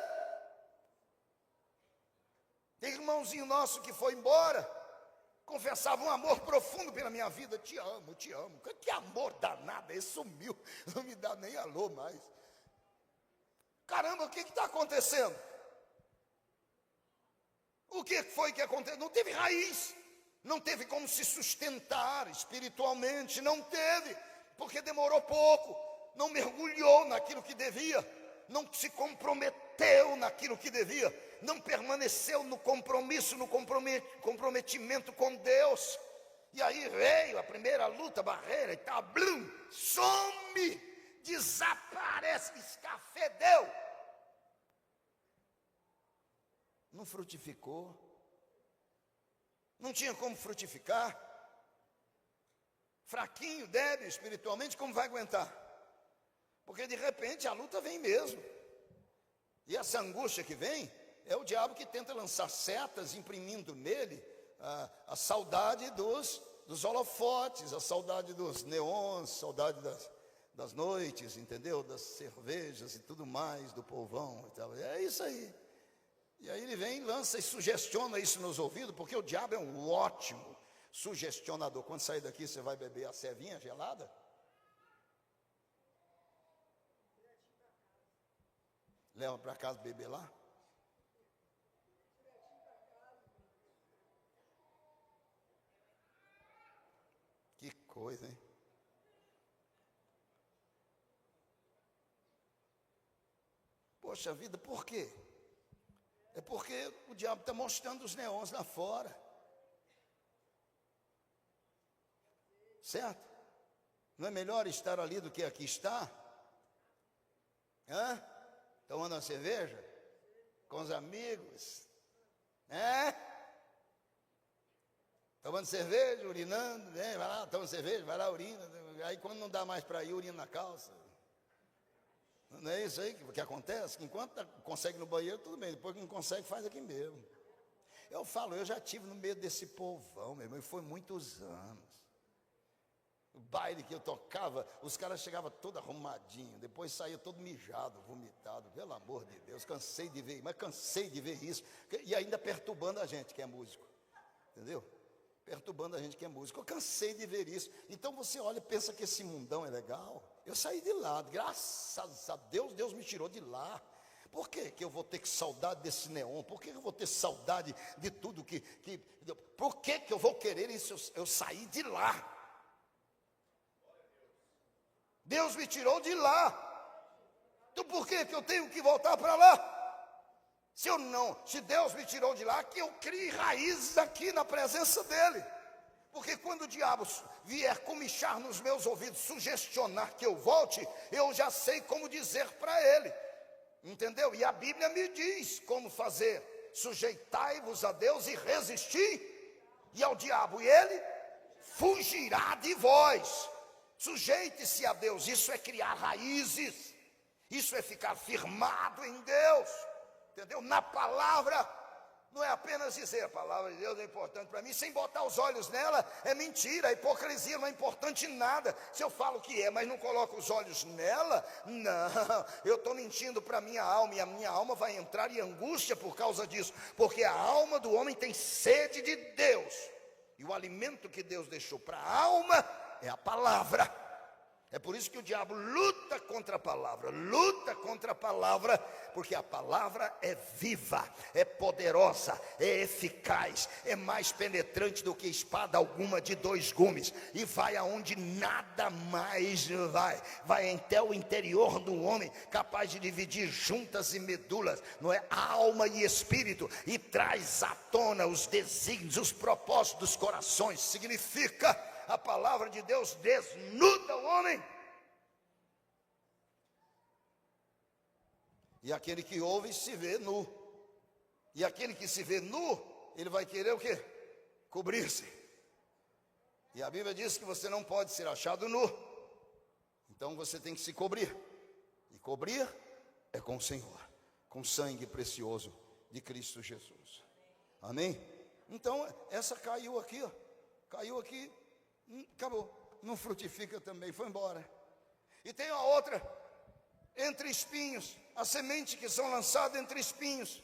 Tem irmãozinho nosso que foi embora, confessava um amor profundo pela minha vida. Te amo, te amo. Que amor danado, ele sumiu, não me dá nem alô mais. Caramba, o que está acontecendo? O que foi que aconteceu? Não teve raiz. Não teve como se sustentar espiritualmente, não teve, porque demorou pouco, não mergulhou naquilo que devia, não se comprometeu naquilo que devia, não permaneceu no compromisso, no comprometimento com Deus. E aí veio a primeira luta, barreira e tal, blum, some, desaparece, escafedeu. Não frutificou. Não tinha como frutificar, fraquinho, débil espiritualmente, como vai aguentar? Porque de repente a luta vem mesmo, e essa angústia que vem, é o diabo que tenta lançar setas, imprimindo nele a saudade dos holofotes, a saudade dos neons, saudade das noites, entendeu? Das cervejas e tudo mais, do povão e tal. É isso aí. E aí ele vem, lança e sugestiona isso nos ouvidos, porque o diabo é um ótimo sugestionador. Quando sair daqui, você vai beber a cevinha gelada? Leva para casa beber lá? Que coisa, hein? Poxa vida, por quê? É porque o diabo está mostrando os neons lá fora. Certo? Não é melhor estar ali do que aqui está? Hã? Tomando uma cerveja? Com os amigos? Tomando cerveja, urinando, vai lá, toma cerveja, vai lá, urina. Aí quando não dá mais para ir, urina na calça. Não é isso aí que acontece? Que enquanto consegue no banheiro, tudo bem. Depois que não consegue, faz aqui mesmo. Eu falo, eu já estive no meio desse povão, meu irmão, e foi muitos anos. O baile que eu tocava, os caras chegavam todo arrumadinho, depois saía todo mijado, vomitado. Pelo amor de Deus, cansei de ver isso. E ainda perturbando a gente que é músico, entendeu? Perturbando a gente que é músico. Eu cansei de ver isso. Então você olha e pensa que esse mundão é legal. Eu saí de lá, graças a Deus, Deus me tirou de lá. Por que eu vou ter saudade desse neon? Por que eu vou ter saudade de tudo por que eu vou querer isso? Eu saí de lá. Deus me tirou de lá. Então por que eu tenho que voltar para lá? Se Deus me tirou de lá, que eu crie raízes aqui na presença dEle. Porque quando o diabo vier comichar nos meus ouvidos, sugestionar que eu volte, eu já sei como dizer para ele. Entendeu? E a Bíblia me diz como fazer. Sujeitai-vos a Deus e resisti, e ao diabo, e ele fugirá de vós. Sujeite-se a Deus, isso é criar raízes, isso é ficar firmado em Deus, entendeu? Na palavra, não é apenas dizer a palavra de Deus é importante para mim, sem botar os olhos nela, é mentira, a hipocrisia não é importante em nada. Se eu falo que é, mas não coloco os olhos nela, não, eu estou mentindo para a minha alma, e a minha alma vai entrar em angústia por causa disso, porque a alma do homem tem sede de Deus, e o alimento que Deus deixou para a alma é a palavra. É por isso que o diabo luta contra a palavra, porque a palavra é viva, é poderosa, é eficaz, é mais penetrante do que espada alguma de 2 gumes, e vai aonde nada mais vai até o interior do homem, capaz de dividir juntas e medulas, não é, alma e espírito, e traz à tona os desígnios, os propósitos dos corações. Significa, a palavra de Deus desnuda o homem. E aquele que ouve se vê nu. E aquele que se vê nu, ele vai querer o quê? Cobrir-se. E a Bíblia diz que você não pode ser achado nu. Então você tem que se cobrir. E cobrir é com o Senhor, com o sangue precioso de Cristo Jesus. Amém? Então essa caiu aqui, ó. Caiu aqui. Acabou, não frutifica também, foi embora. E tem a outra, entre espinhos, a semente que são lançadas entre espinhos.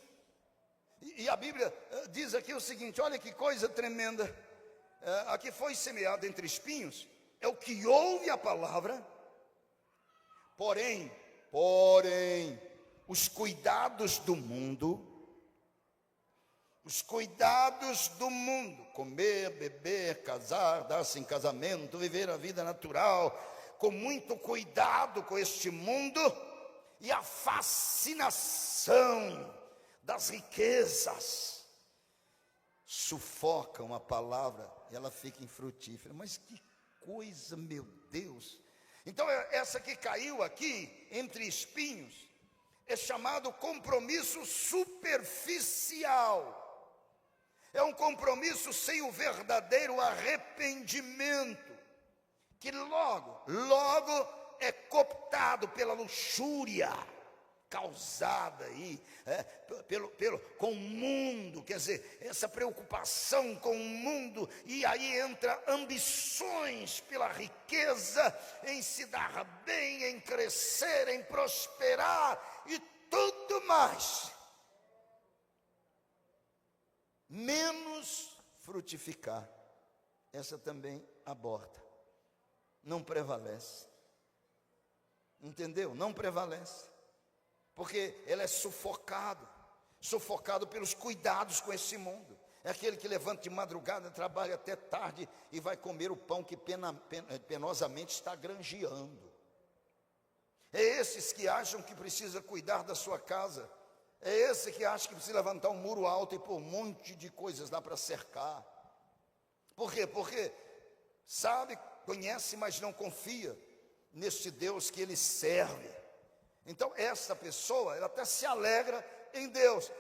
E a Bíblia diz aqui o seguinte, olha que coisa tremenda. A que foi semeada entre espinhos é o que ouve a palavra, porém, os cuidados do mundo, comer, beber, casar, dar-se em casamento, viver a vida natural, com muito cuidado com este mundo, e a fascinação das riquezas, sufocam a palavra, e ela fica infrutífera. Mas que coisa, meu Deus! Então essa que caiu aqui, entre espinhos, é chamado compromisso superficial. É um compromisso sem o verdadeiro arrependimento, que logo é cooptado pela luxúria causada aí, com o mundo, quer dizer, essa preocupação com o mundo, e aí entra ambições pela riqueza, em se dar bem, em crescer, em prosperar e tudo mais, menos frutificar. Essa também aborta, não prevalece, entendeu? Não prevalece, porque ela é sufocado pelos cuidados com esse mundo. É aquele que levanta de madrugada, trabalha até tarde e vai comer o pão que penosamente está granjeando. É esses que acham que precisa cuidar da sua casa. É esse que acha que precisa levantar um muro alto e pôr um monte de coisas lá para cercar. Por quê? Porque sabe, conhece, mas não confia neste Deus que ele serve. Então essa pessoa, ela até se alegra em Deus,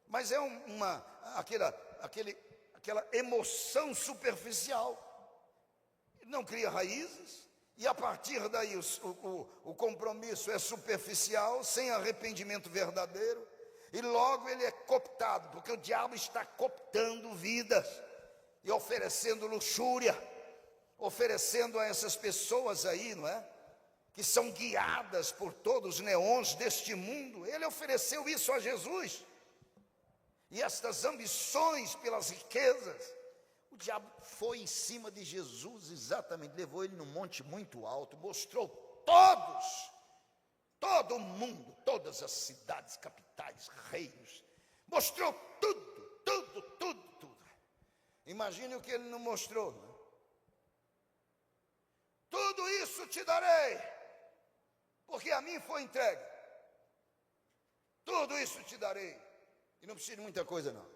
mas é aquela emoção superficial, não cria raízes, e a partir daí o compromisso é superficial, sem arrependimento verdadeiro, e logo ele é cooptado, porque o diabo está cooptando vidas e oferecendo luxúria. oferecendo a essas pessoas aí, não é? Que são guiadas por todos os neons deste mundo. Ele ofereceu isso a Jesus. E estas ambições pelas riquezas, o diabo foi em cima de Jesus, exatamente, levou ele num monte muito alto, mostrou todo o mundo, todas as cidades, capitais, reinos, mostrou tudo. Imagine o que ele não mostrou, né? Tudo isso te darei, porque a mim foi entregue. Tudo isso te darei. E não precisa de muita coisa, não.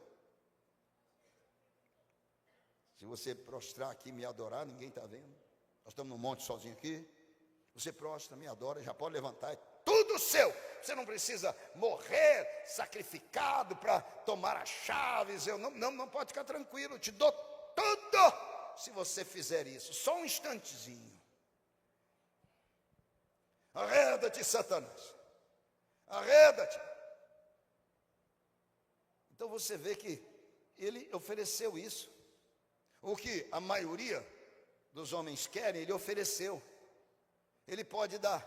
Se você prostrar aqui e me adorar, ninguém está vendo. Nós estamos num monte sozinho aqui. Você prostra, me adora, já pode levantar. É tudo seu. Você não precisa morrer sacrificado para tomar as chaves. Não pode ficar tranquilo. Eu te dou tudo se você fizer isso. Só um instantezinho. Arreda-te, Satanás. Arreda-te. Então você vê que ele ofereceu isso. O que a maioria dos homens querem, ele ofereceu. Ele pode dar.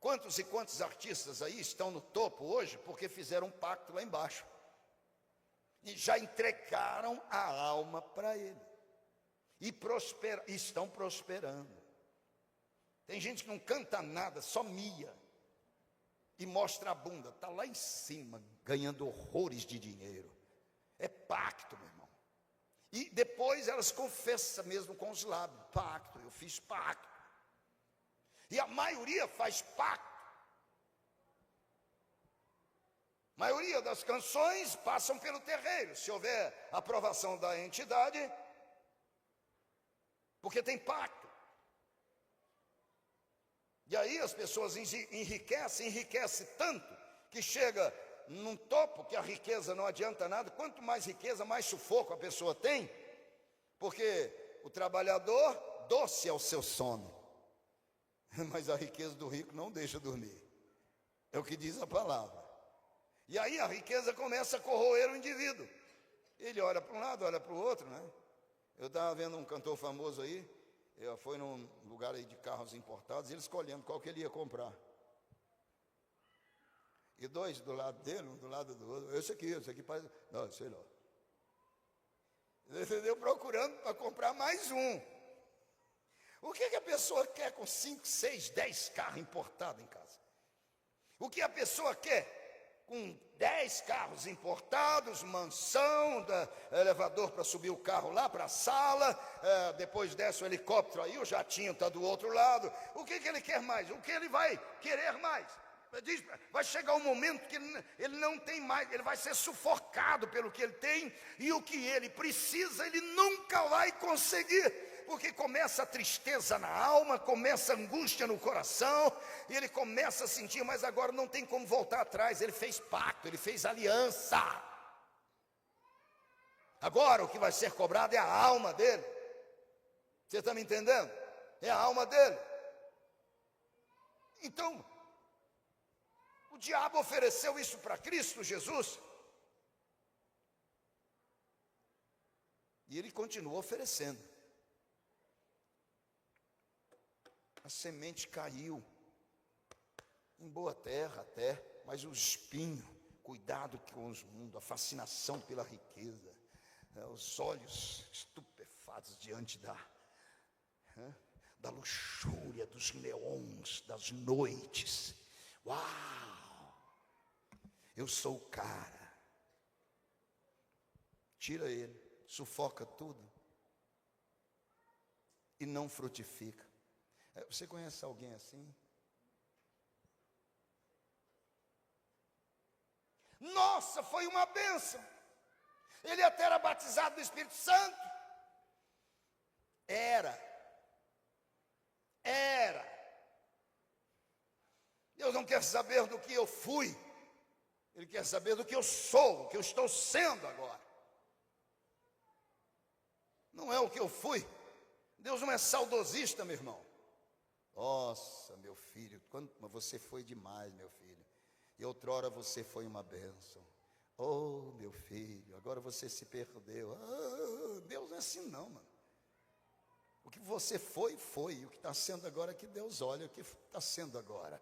Quantos e quantos artistas aí estão no topo hoje porque fizeram um pacto lá embaixo e já entregaram a alma para ele e estão prosperando. Tem gente que não canta nada, só mia e mostra a bunda, está lá em cima ganhando horrores de dinheiro. É pacto, meu irmão. E depois elas confessam mesmo com os lábios: pacto, eu fiz pacto. E a maioria faz pacto. A maioria das canções passam pelo terreiro, se houver aprovação da entidade, porque tem pacto. E aí as pessoas enriquecem tanto, que chega num topo que a riqueza não adianta nada. Quanto mais riqueza, mais sufoco a pessoa tem, porque o trabalhador, doce é o seu sono, mas a riqueza do rico não deixa dormir, é o que diz a palavra. E aí a riqueza começa a corroer o indivíduo. Ele olha para um lado, olha para o outro, né? Eu estava vendo um cantor famoso aí, foi num lugar aí de carros importados, ele escolhendo qual que ele ia comprar. E dois do lado dele, um do lado do outro. Esse aqui parece... Não, sei lá. Entendeu? Procurando para comprar mais um. O que a pessoa quer com 5, 6, 10 carros importados em casa? O que a pessoa quer com 10 carros importados, mansão, elevador para subir o carro lá para a sala, depois desce o helicóptero aí, o jatinho está do outro lado. O que ele quer mais? O que ele vai querer mais? Vai chegar um momento que ele não tem mais, ele vai ser sufocado pelo que ele tem, e o que ele precisa ele nunca vai conseguir, porque começa a tristeza na alma, começa a angústia no coração, e ele começa a sentir, mas agora não tem como voltar atrás. Ele fez pacto, ele fez aliança. Agora o que vai ser cobrado é a alma dele. Você está me entendendo? É a alma dele. Então, o diabo ofereceu isso para Cristo Jesus, e ele continua oferecendo. A semente caiu em boa terra até, mas o espinho, cuidado com o mundo, a fascinação pela riqueza, os olhos estupefatos diante da luxúria, dos neons, das noites. Uau! Eu sou o cara. Tira ele, sufoca tudo e não frutifica. Você conhece alguém assim? Nossa, foi uma bênção. Ele até era batizado do Espírito Santo. Era. Deus não quer saber do que eu fui. Ele quer saber do que eu sou, o que eu estou sendo agora. Não é o que eu fui. Deus não é saudosista, meu irmão. Nossa, meu filho, você foi demais, meu filho. E outrora você foi uma bênção. Oh, meu filho, agora você se perdeu. Deus não é assim não, mano. O que você foi, foi. O que está sendo agora é que Deus olha o que está sendo agora.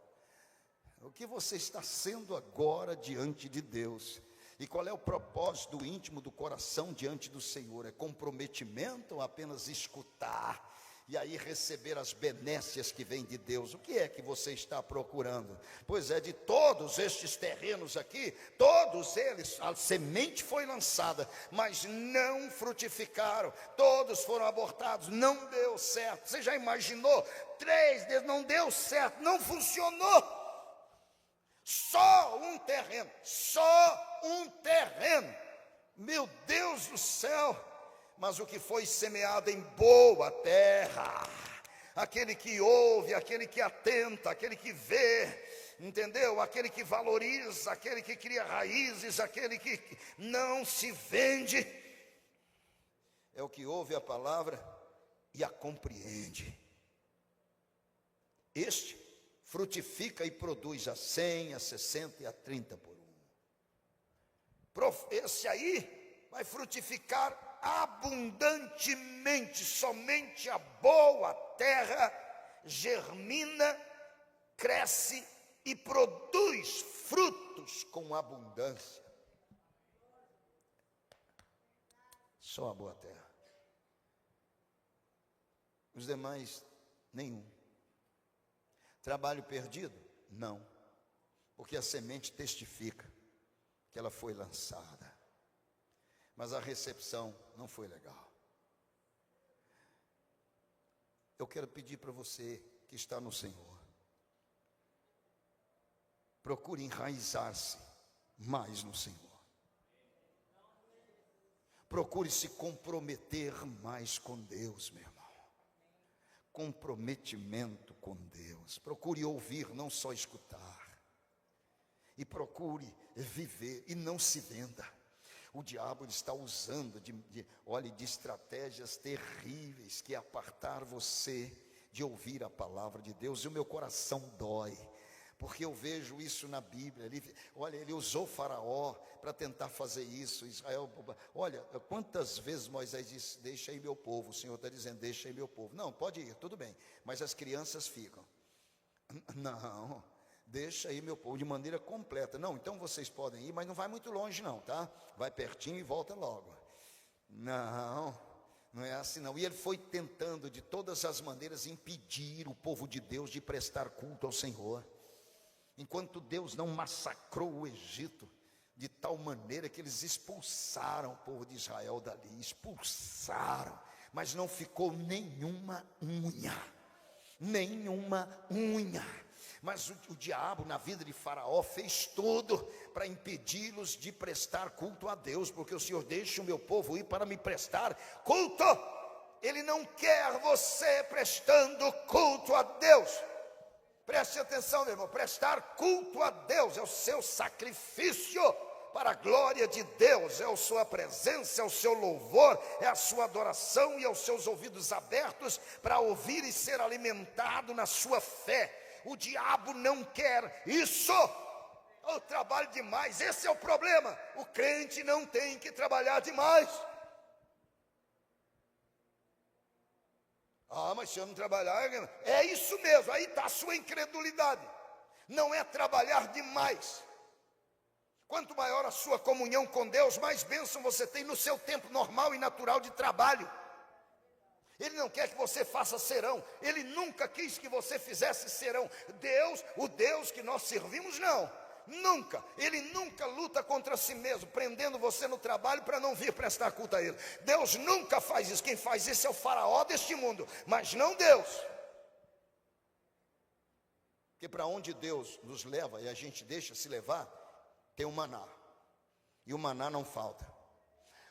O que você está sendo agora diante de Deus. E qual é o propósito íntimo do coração diante do Senhor? É comprometimento ou apenas escutar? E aí receber as benécias que vêm de Deus. O que é que você está procurando? Pois é, de todos estes terrenos aqui, todos eles, a semente foi lançada, mas não frutificaram. Todos foram abortados, não deu certo. Você já imaginou? 3 vezes não deu certo, não funcionou. Só um terreno, meu Deus do céu. Mas o que foi semeado em boa terra, aquele que ouve, aquele que atenta, aquele que vê, entendeu? Aquele que valoriza, aquele que cria raízes, aquele que não se vende, é o que ouve a palavra e a compreende. Este frutifica e produz a 100, a 60 e a 30 por um. Esse aí vai frutificar abundantemente. Somente a boa terra germina, cresce e produz frutos com abundância. Só a boa terra. Os demais, nenhum. Trabalho perdido? Não, porque a semente testifica que ela foi lançada, mas a recepção não foi legal. Eu quero pedir para você que está no Senhor, procure enraizar-se mais no Senhor, procure se comprometer mais com Deus, meu irmão. Comprometimento com Deus. Procure ouvir, não só escutar. E procure viver e não se venda. O diabo está usando de estratégias terríveis que é apartar você de ouvir a palavra de Deus. E o meu coração dói, porque eu vejo isso na Bíblia. Ele usou Faraó para tentar fazer isso. Israel, olha, quantas vezes Moisés disse: deixa aí meu povo. O Senhor está dizendo: deixa aí meu povo. Não, pode ir, tudo bem, mas as crianças ficam. Não, deixa aí meu povo, de maneira completa. Não, então vocês podem ir, mas não vai muito longe não, tá? Vai pertinho e volta logo. Não é assim não. E ele foi tentando de todas as maneiras impedir o povo de Deus de prestar culto ao Senhor. Enquanto Deus não massacrou o Egito de tal maneira que eles expulsaram o povo de Israel dali, expulsaram, mas não ficou nenhuma unha. Mas o diabo na vida de Faraó fez tudo para impedi-los de prestar culto a Deus, porque o Senhor: deixa o meu povo ir para me prestar culto. Ele não quer você prestando culto a Deus. Preste atenção, meu irmão, prestar culto a Deus é o seu sacrifício para a glória de Deus, é a sua presença, é o seu louvor, é a sua adoração e é os seus ouvidos abertos para ouvir e ser alimentado na sua fé. O diabo não quer isso. Eu trabalho demais, esse é o problema. O crente não tem que trabalhar demais. Mas se eu não trabalhar, é isso mesmo, aí está a sua incredulidade. Não é trabalhar demais. Quanto maior a sua comunhão com Deus, mais bênção você tem no seu tempo normal e natural de trabalho. Ele não quer que você faça serão. Ele nunca quis que você fizesse serão. Deus, o Deus que nós servimos, não. Nunca. Ele nunca luta contra si mesmo, prendendo você no trabalho para não vir prestar culto a Ele. Deus nunca faz isso. Quem faz isso é o Faraó deste mundo, mas não Deus. Porque para onde Deus nos leva e a gente deixa se levar, tem o maná. E o maná não falta.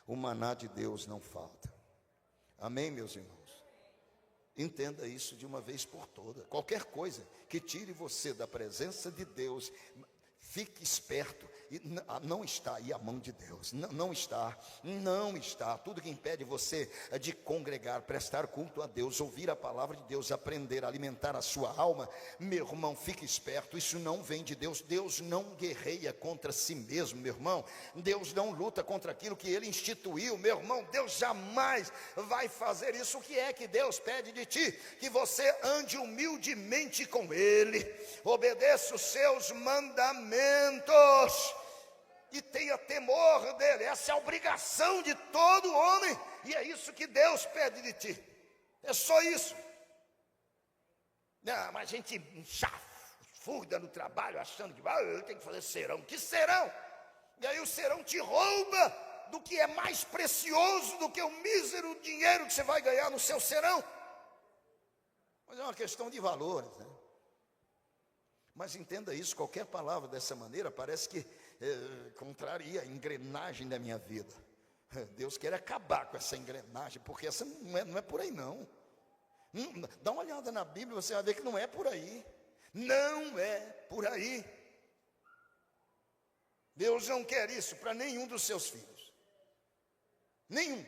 O maná de Deus não falta. Amém, meus irmãos? Entenda isso de uma vez por todas. Qualquer coisa que tire você da presença de Deus, fique esperto não está aí a mão de Deus, não está. Tudo que impede você de congregar, prestar culto a Deus, ouvir a palavra de Deus, aprender, alimentar a sua alma, meu irmão, fique esperto, isso não vem de Deus. Deus não guerreia contra si mesmo, meu irmão. Deus não luta contra aquilo que Ele instituiu, meu irmão. Deus jamais vai fazer isso. O que é que Deus pede de ti? Que você ande humildemente com Ele, obedeça os seus mandamentos e tenha temor dele. Essa é a obrigação de todo homem, e é isso que Deus pede de ti. É só isso. Não, mas a gente chafurda no trabalho achando que eu tenho que fazer serão. Que serão? E aí o serão te rouba do que é mais precioso do que o mísero dinheiro que você vai ganhar no seu serão. Mas é uma questão de valores, né? Mas entenda isso, qualquer palavra dessa maneira parece que contraria a engrenagem da minha vida. Deus quer acabar com essa engrenagem, porque essa não é por aí não. Dá uma olhada na Bíblia, você vai ver que não é por aí. Não é por aí. Deus não quer isso para nenhum dos seus filhos. Nenhum.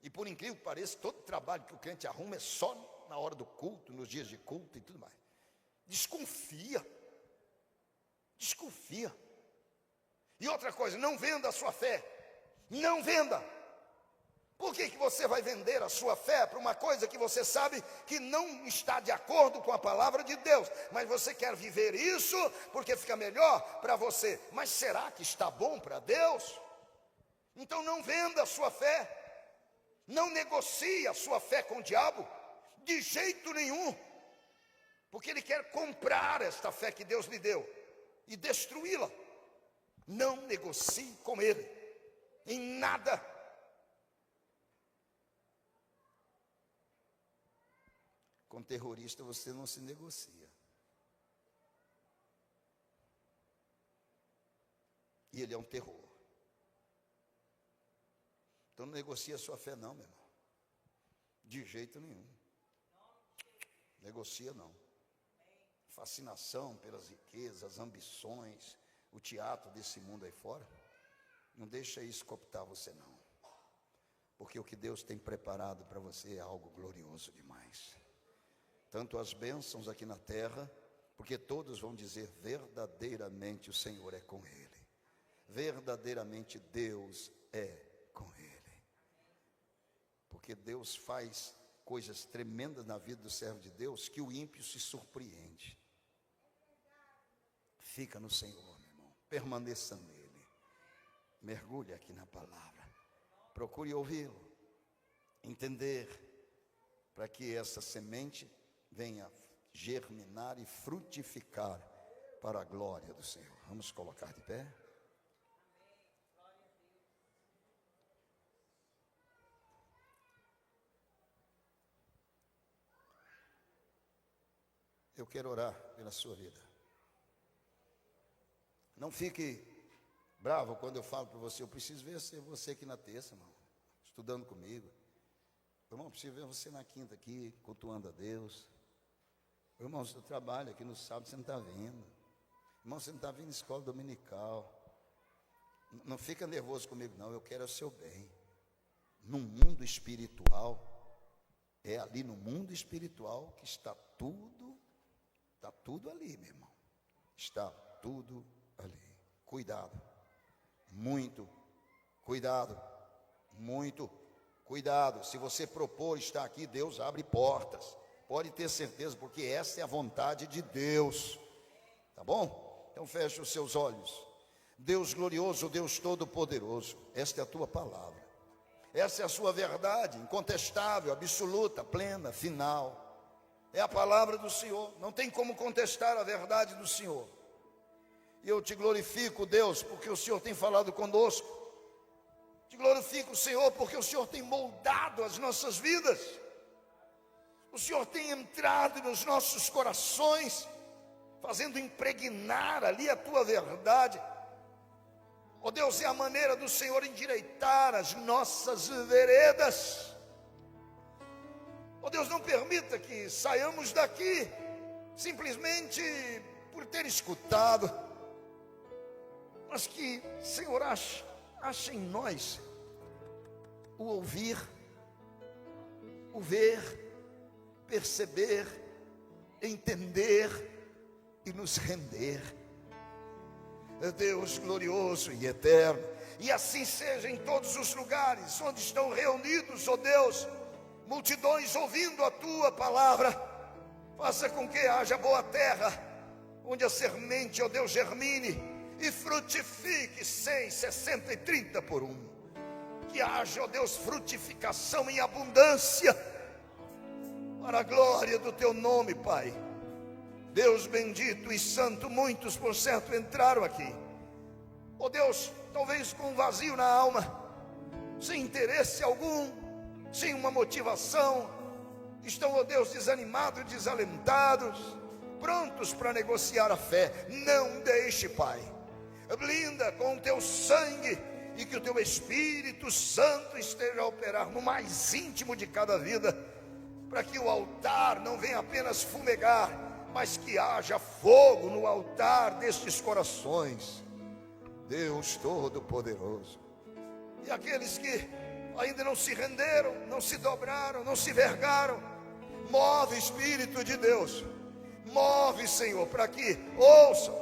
E por incrível que pareça, todo trabalho que o crente arruma é só na hora do culto, nos dias de culto e tudo mais. Desconfia. E outra coisa, não venda a sua fé. Não venda. Por que você vai vender a sua fé para uma coisa que você sabe que não está de acordo com a palavra de Deus? Mas você quer viver isso porque fica melhor para você. Mas será que está bom para Deus? Então não venda a sua fé. Não negocie a sua fé com o diabo. De jeito nenhum. Porque ele quer comprar esta fé que Deus lhe deu e destruí-la. Não negocie com ele em nada. Com terrorista você não se negocia. E ele é um terror. Então não negocia a sua fé não, meu irmão. De jeito nenhum. Negocia não. Fascinação pelas riquezas, ambições, o teatro desse mundo aí fora, não deixa isso cooptar você não, porque o que Deus tem preparado para você é algo glorioso demais, tanto as bênçãos aqui na terra, porque todos vão dizer verdadeiramente o Senhor é com ele, verdadeiramente Deus é com ele, porque Deus faz coisas tremendas na vida do servo de Deus, que o ímpio se surpreende. Fica no Senhor, meu irmão, permaneça nele, mergulhe aqui na palavra, procure ouvi-lo, entender, para que essa semente venha germinar e frutificar para a glória do Senhor. Vamos colocar de pé? Eu quero orar pela sua vida. Não fique bravo quando eu falo para você, eu preciso ver você aqui na terça, irmão, estudando comigo. Irmão, eu preciso ver você na quinta aqui, cultuando a Deus. Irmão, você trabalha aqui no sábado, você não está vindo. Irmão, você não está vindo na escola dominical. Não fica nervoso comigo não, eu quero o seu bem. No mundo espiritual, é ali no mundo espiritual que está tudo ali, meu irmão. Está tudo ali. Cuidado, muito cuidado, muito cuidado. Se você propor estar aqui, Deus abre portas, pode ter certeza, porque essa é a vontade de Deus, tá bom? Então feche os seus olhos. Deus glorioso, Deus todo-poderoso, esta é a tua palavra, essa é a sua verdade, incontestável, absoluta, plena, final. É a palavra do Senhor, não tem como contestar a verdade do Senhor. E eu te glorifico, Deus, porque o Senhor tem falado conosco. Te glorifico, Senhor, porque o Senhor tem moldado as nossas vidas. O Senhor tem entrado nos nossos corações, fazendo impregnar ali a tua verdade. Ó Deus, é a maneira do Senhor endireitar as nossas veredas. Ó Deus, não permita que saiamos daqui simplesmente por ter escutado. mas que, Senhor, ache em nós o ouvir, o ver, perceber, entender e nos render. Deus glorioso e eterno, e assim seja em todos os lugares onde estão reunidos, ó Deus, multidões ouvindo a Tua palavra. Faça com que haja boa terra, onde a semente, ó Deus, germine e frutifique 100, 60 e 30 por um. Que haja, ó Deus, frutificação em abundância, para a glória do Teu nome, Pai. Deus bendito e santo, muitos por certo entraram aqui, ó Deus, talvez com um vazio na alma, sem interesse algum, sem uma motivação, estão, ó Deus, desanimados, desalentados, prontos para negociar a fé. Não deixe, Pai, blinda com o Teu sangue, e que o Teu Espírito Santo esteja a operar no mais íntimo de cada vida, para que o altar não venha apenas fumegar, mas que haja fogo no altar destes corações. Deus Todo-Poderoso, e aqueles que ainda não se renderam, não se dobraram, não se vergaram, move, Espírito de Deus, move, Senhor, para que ouçam,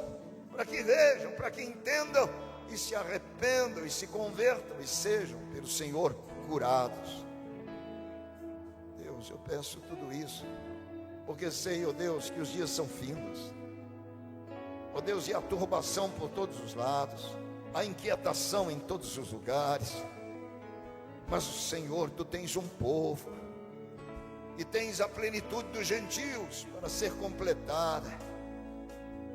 para que vejam, para que entendam e se arrependam e se convertam e sejam pelo Senhor curados. Deus, eu peço tudo isso porque sei, ó Deus, que os dias são findos, ó Deus, e a turbação por todos os lados, a inquietação em todos os lugares. Mas o Senhor, Tu tens um povo, e tens a plenitude dos gentios para ser completada.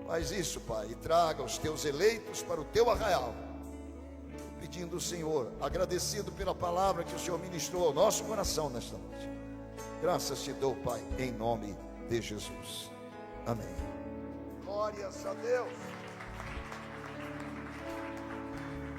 Faz isso, Pai, e traga os Teus eleitos para o Teu arraial, pedindo, Senhor, agradecido pela palavra que o Senhor ministrou ao nosso coração nesta noite. Graças Te dou, Pai, em nome de Jesus. Amém. Glórias a Deus.